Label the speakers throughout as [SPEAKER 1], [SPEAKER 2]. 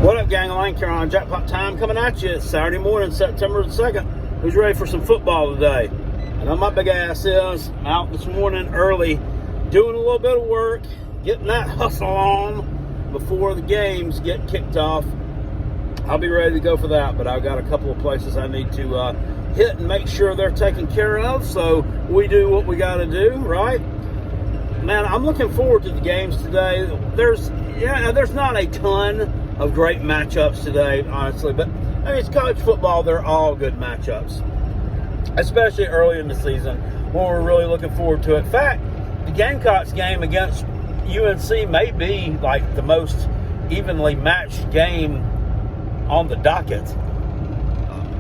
[SPEAKER 1] What up, gang? Lane Carolina Jackpot time coming at you. It's Saturday morning, September the 2nd. Who's ready for some football today? I know my big ass is. I'm out this morning early, doing a little bit of work, getting that hustle on before the games get kicked off. I'll be ready to go for that, but I've got a couple of places I need to hit and make sure they're taken care of, so we do what we got to do, right? Man, I'm looking forward to the games today. There's not a ton of great matchups today, honestly, but I mean, it's college football. They're all good matchups, especially early in the season when we're really looking forward to it. In fact, the Gamecocks game against UNC may be like the most evenly matched game on the docket,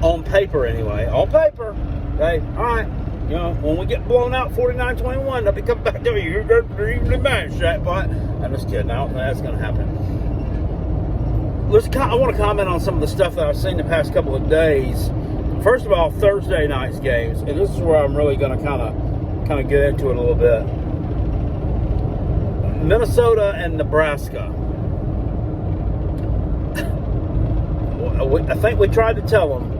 [SPEAKER 1] on paper anyway. On paper, okay, all right. You know, when we get blown out 49-21, they'll be coming back to you. You're evenly matched, Jackpot. I'm just kidding. I don't think that's going to happen. I want to comment on some of the stuff that I've seen the past couple of days. First of all, Thursday night's games, and this is where I'm really going to kind of get into it a little bit. Minnesota and Nebraska. I think we tried to tell them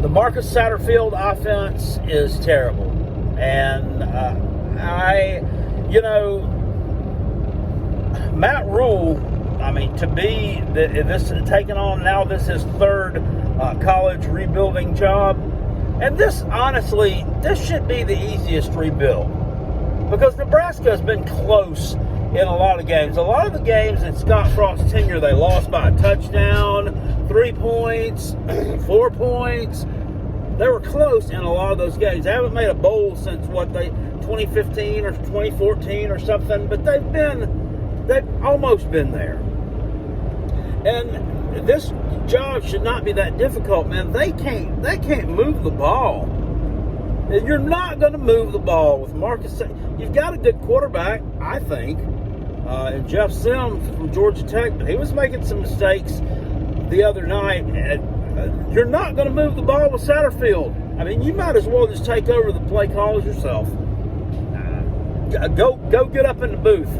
[SPEAKER 1] the Marcus Satterfield offense is terrible, and Matt Rule. I mean, to be this taking on now, this is his third college rebuilding job. And this, honestly, this should be the easiest rebuild. Because Nebraska has been close in a lot of games. A lot of the games in Scott Frost's tenure, they lost by a touchdown, 3 points, 4 points. They were close in a lot of those games. They haven't made a bowl since, 2015 or 2014 or something. But they've almost been there. And this job should not be that difficult, man. They can't move the ball. And you're not going to move the ball with Marcus. You've got a good quarterback, I think, and Jeff Sims from Georgia Tech, but he was making some mistakes the other night. And you're not going to move the ball with Satterfield. I mean, you might as well just take over the play calls yourself. Go get up in the booth,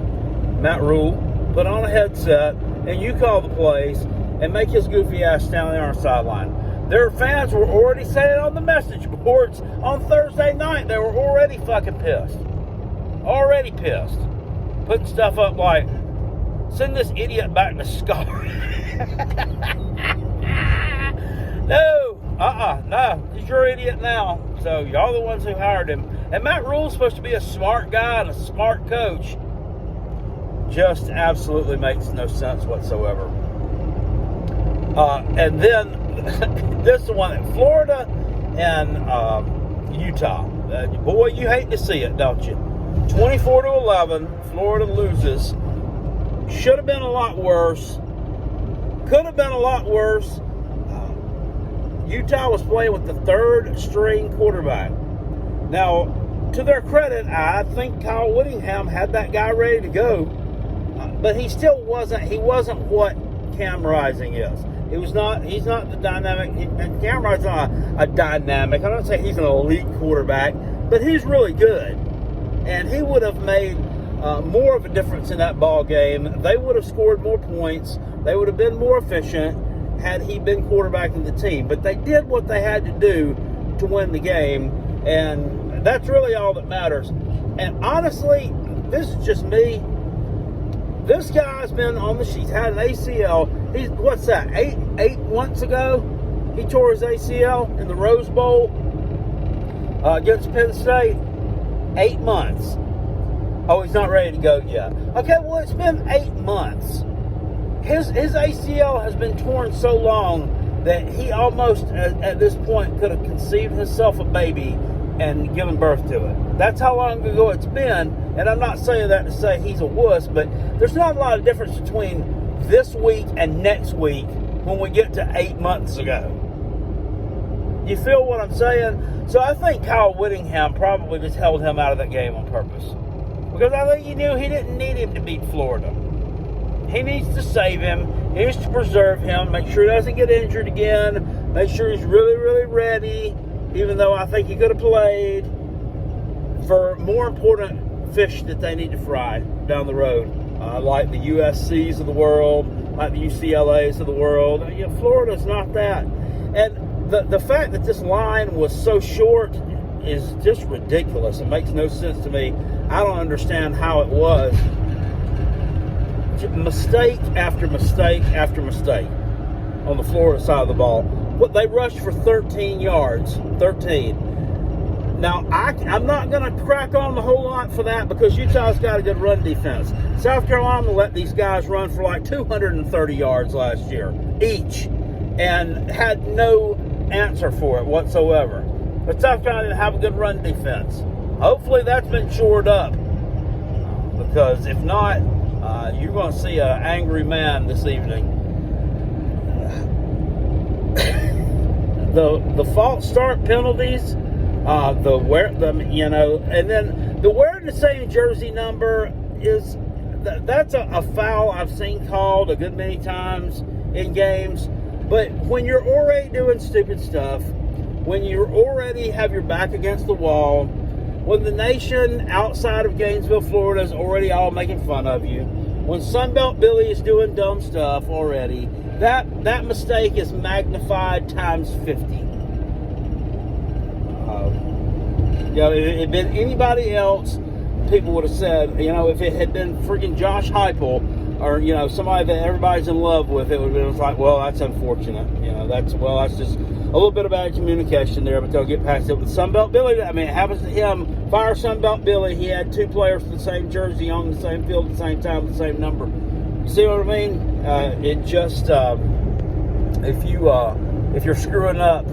[SPEAKER 1] Matt Rule. Put on a headset, and you call the plays and make his goofy ass stand there on the sideline. Their fans were already saying on the message boards on Thursday night, they were already fucking pissed. Already pissed. Putting stuff up like, send this idiot back to Scar. No, he's your idiot now. So y'all the ones who hired him. And Matt Rule's supposed to be a smart guy and a smart coach. Just absolutely makes no sense whatsoever. And then this is the one in Florida and Utah. Boy, you hate to see it, don't you? 24-11, Florida loses. Should have been a lot worse. Could have been a lot worse. Utah was playing with the third-string quarterback. Now, to their credit, I think Kyle Whittingham had that guy ready to go. But he still wasn't. He wasn't what Cam Rising is. He's not the dynamic. And Cam Rising's not a dynamic. I don't say he's an elite quarterback, but he's really good. And he would have made more of a difference in that ball game. They would have scored more points. They would have been more efficient had he been quarterbacking the team. But they did what they had to do to win the game, and that's really all that matters. And honestly, this is just me. This guy's been on the sheet. He's had an ACL. What's that? Eight months ago, he tore his ACL in the Rose Bowl against Penn State. 8 months. Oh, he's not ready to go yet. Okay, well, it's been 8 months. His ACL has been torn so long that he almost, at this point, could have conceived himself a baby and given birth to it. That's how long ago it's been. And I'm not saying that to say he's a wuss, but there's not a lot of difference between this week and next week when we get to 8 months ago. You feel what I'm saying? So I think Kyle Whittingham probably just held him out of that game on purpose. Because I think he knew he didn't need him to beat Florida. He needs to save him. He needs to preserve him, make sure he doesn't get injured again, make sure he's really, really ready, even though I think he could have played, for more important fish that they need to fry down the road, like the USCs of the world, like the UCLAs of the world. Florida's not that. And the fact that this line was so short is just ridiculous. It makes no sense to me. I don't understand how it was. Mistake after mistake after mistake on the Florida side of the ball. What they rushed for 13 yards. 13. Now, I'm not going to crack on the whole lot for that because Utah's got a good run defense. South Carolina let these guys run for like 230 yards last year each and had no answer for it whatsoever. But South Carolina didn't have a good run defense. Hopefully that's been shored up because if not, you're going to see an angry man this evening. The false start penalties, and then the wearing the same jersey number that's a foul I've seen called a good many times in games. But when you're already doing stupid stuff, when you already have your back against the wall, when the nation outside of Gainesville, Florida is already all making fun of you, when Sunbelt Billy is doing dumb stuff already, that mistake is magnified times 50. If it had been anybody else, people would have said, if it had been freaking Josh Heupel or, somebody that everybody's in love with, it would have been like, well, that's unfortunate. That's just a little bit of bad communication there, but they'll get past it. With Sunbelt Billy, it happens to him. Fire Sunbelt Billy, he had two players with the same jersey on the same field at the same time, the same number. You see what I mean? It just, if you're screwing up,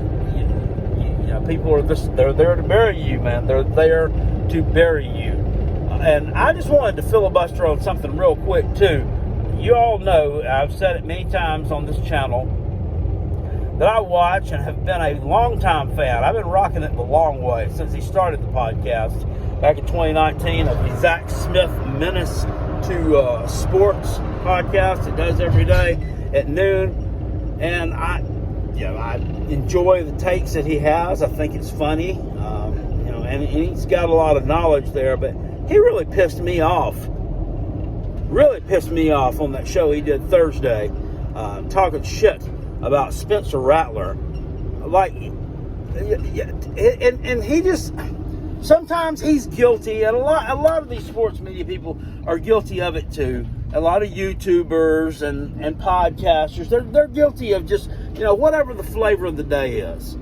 [SPEAKER 1] people are they're there to bury you, man. They're there to bury you. And I just wanted to filibuster on something real quick, too. You all know, I've said it many times on this channel, that I watch and have been a long-time fan. I've been rocking it the long way since he started the podcast back in 2019 of the Zach Smith Menace to Sports podcast. It does every day at noon. And I enjoy the takes that he has. I think it's funny. And he's got a lot of knowledge there, but he really pissed me off. Really pissed me off on that show he did Thursday, talking shit about Spencer Rattler. And he just, sometimes he's guilty, and a lot of these sports media people are guilty of it too. A lot of YouTubers and podcasters, they're guilty of just, whatever the flavor of the day is.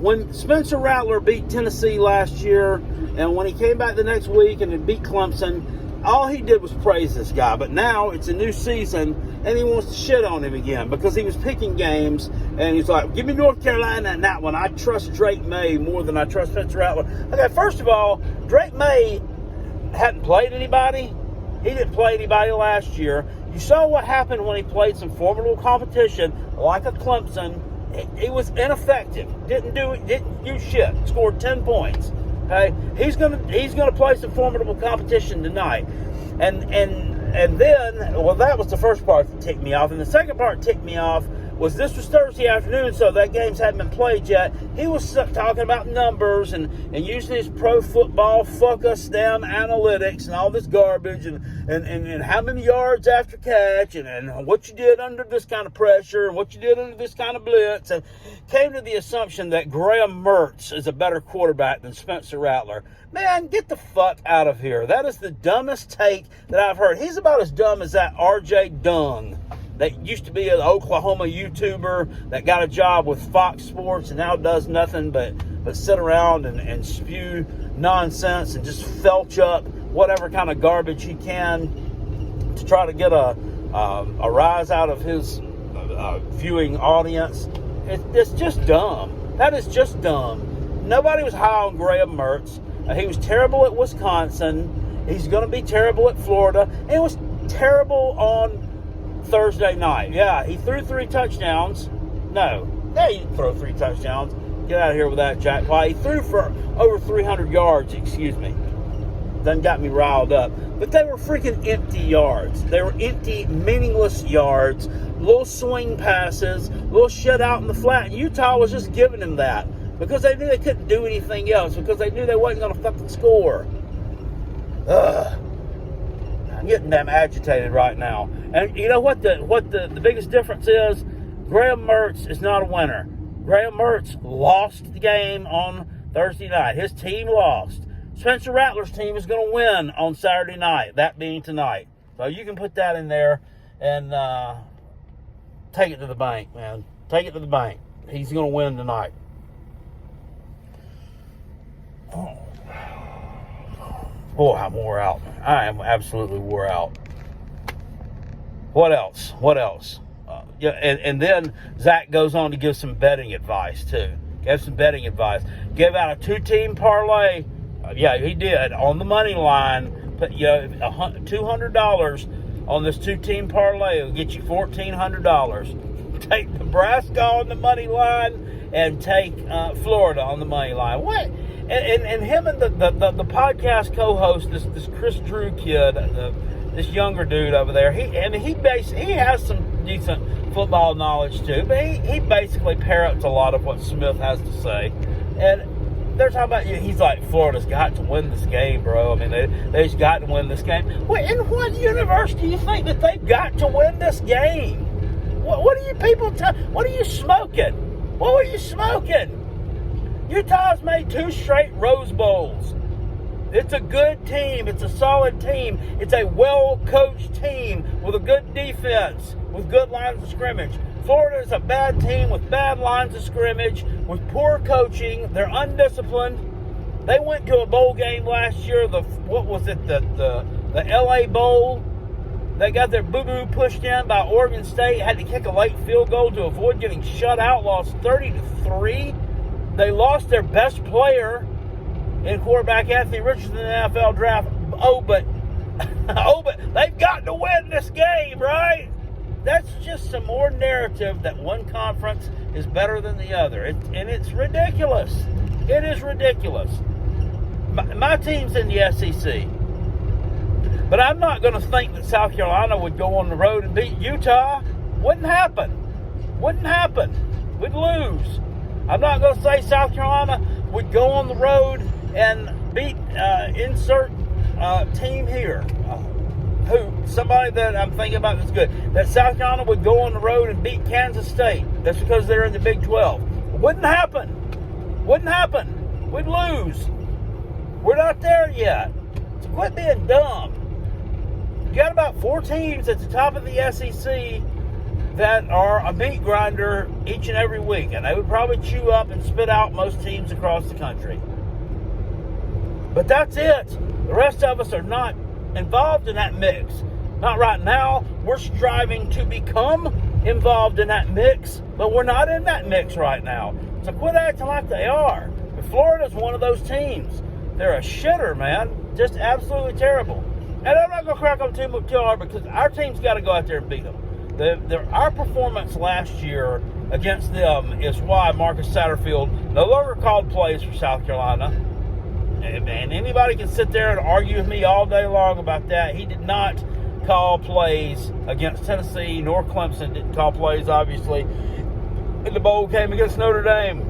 [SPEAKER 1] When Spencer Rattler beat Tennessee last year, and when he came back the next week and beat Clemson, all he did was praise this guy. But now it's a new season, and he wants to shit on him again because he was picking games, and he's like, give me North Carolina in that one. I trust Drake May more than I trust Spencer Rattler. Okay, first of all, Drake May hadn't played anybody. He didn't play anybody last year. You saw what happened when he played some formidable competition like a Clemson. He was ineffective. Didn't do shit. Scored 10 points. Okay, he's gonna play some formidable competition tonight, and then, well, that was the first part that ticked me off, and the second part that ticked me off was this was Thursday afternoon, so that games hadn't been played yet. He was talking about numbers and using his pro football fuck us down analytics and all this garbage and how many yards after catch and what you did under this kind of pressure and what you did under this kind of blitz, and came to the assumption that Graham Mertz is a better quarterback than Spencer Rattler. Man, get the fuck out of here. That is the dumbest take that I've heard. He's about as dumb as that RJ Dung that used to be an Oklahoma YouTuber that got a job with Fox Sports and now does nothing but sit around and spew nonsense and just felch up whatever kind of garbage he can to try to get a rise out of his viewing audience. It's just dumb. That is just dumb. Nobody was high on Graham Mertz. He was terrible at Wisconsin. He's going to be terrible at Florida. And he was terrible on Thursday night. Yeah, he threw 3 touchdowns. No. Yeah, he didn't throw 3 touchdowns. Get out of here with that, Jackpot. He threw for over 300 yards, excuse me. Done got me riled up. But they were freaking empty yards. They were empty, meaningless yards. Little swing passes. Little shit out in the flat. And Utah was just giving him that. Because they knew they couldn't do anything else. Because they knew they wasn't going to fucking score. Ugh. I'm getting damn agitated right now. And you know what the biggest difference is? Graham Mertz is not a winner. Graham Mertz lost the game on Thursday night. His team lost. Spencer Rattler's team is going to win on Saturday night, that being tonight. So you can put that in there and take it to the bank, man. Take it to the bank. He's going to win tonight. Oh. Boy, I'm wore out. I am absolutely wore out. What else? Yeah, and then Zach goes on to give some betting advice, too. Gave some betting advice. Gave out a 2-team parlay. Yeah, he did. On the money line, put $200 on this 2-team parlay. It'll get you $1,400. Take Nebraska on the money line and take Florida on the money line. What? And him and the podcast co-host, this Chris Drew kid, this younger dude over there, he has some decent football knowledge too, but he basically parrots a lot of what Smith has to say. And they're talking about, he's like, Florida's got to win this game, bro. I mean, they just got to win this game. In what universe do you think that they've got to win this game? What are you people what are you smoking? What were you smoking? Utah's made 2 straight Rose Bowls. It's a good team. It's a solid team. It's a well-coached team with a good defense, with good lines of scrimmage. Florida is a bad team with bad lines of scrimmage, with poor coaching. They're undisciplined. They went to a bowl game last year. The LA Bowl. They got their boo-boo pushed in by Oregon State. Had to kick a late field goal to avoid getting shut out. Lost 30-3. They lost their best player in quarterback Anthony Richardson in the NFL draft. But they've got to win this game, right? That's just some more narrative that one conference is better than the other. And it's ridiculous. It is ridiculous. My team's in the SEC. But I'm not going to think that South Carolina would go on the road and beat Utah. Wouldn't happen. We'd lose. I'm not going to say South Carolina would go on the road and beat insert team here. Somebody that I'm thinking about that's good. That South Carolina would go on the road and beat Kansas State. That's because they're in the Big 12. Wouldn't happen. We'd lose. We're not there yet. So quit being dumb. You got about 4 teams at the top of the SEC that are a meat grinder each and every week, and they would probably chew up and spit out most teams across the country. But that's it. The rest of us are not involved in that mix. Not right now. We're striving to become involved in that mix, but we're not in that mix right now. So quit acting like they are. And Florida's one of those teams. They're a shitter, man. Just absolutely terrible. And I'm not going to crack them too hard because our team's got to go out there and beat them. Our performance last year against them is why Marcus Satterfield no longer called plays for South Carolina. And anybody can sit there and argue with me all day long about that. He did not call plays against Tennessee, nor Clemson didn't call plays, obviously, in the bowl game against Notre Dame.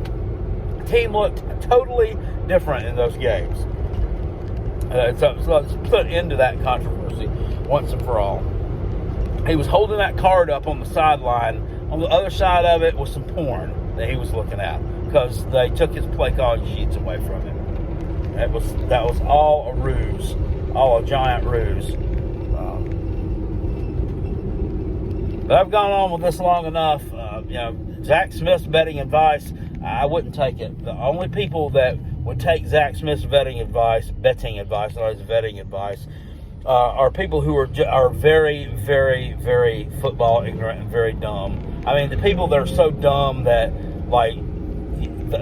[SPEAKER 1] The team looked totally different in those games. So let's put an end to that controversy once and for all. He was holding that card up on the sideline. On the other side of it was some porn that he was looking at because they took his play calling sheets away from him. That was all a ruse, all a giant ruse. But I've gone on with this long enough. Zach Smith's betting advice, I wouldn't take it. The only people that would take Zach Smith's betting advice, are people who are very, very, very football ignorant and very dumb. I mean, the people that are so dumb that, like,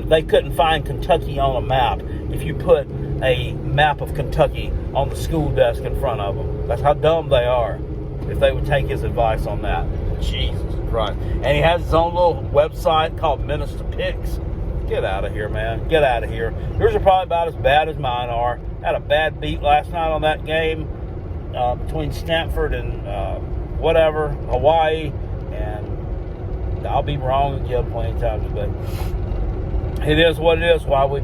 [SPEAKER 1] they couldn't find Kentucky on a map if you put a map of Kentucky on the school desk in front of them. That's how dumb they are if they would take his advice on that. Jesus Christ. And he has his own little website called Minister Picks. Get out of here, man. Get out of here. Yours are probably about as bad as mine are. Had a bad beat last night on that game between Stanford and Hawaii. And I'll be wrong again plenty of times, but it is what it is. Why we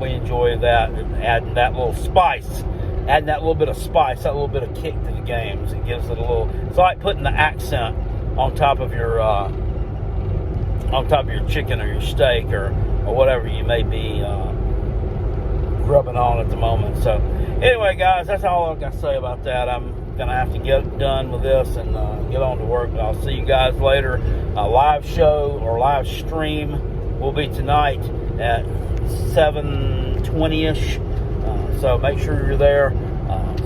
[SPEAKER 1] enjoy that and adding that little spice adding that little bit of spice, that little bit of kick to the games. It gives it a little. It's like putting the accent on top of your chicken or your steak or whatever you may be rubbing on at the moment. So anyway, guys, that's all I've got to say about that. I'm gonna have to get done with this and get on to work. But I'll see you guys later. A live show or live stream will be tonight at 7:20ish. So make sure you're there.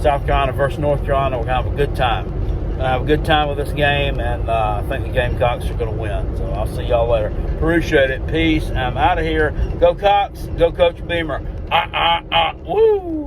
[SPEAKER 1] South Carolina versus North Carolina. We're gonna have a good time. Gonna have a good time with this game, and I think the Gamecocks are gonna win. So I'll see y'all later. Appreciate it. Peace. I'm out of here. Go Cox. Go Coach Beamer. Woo!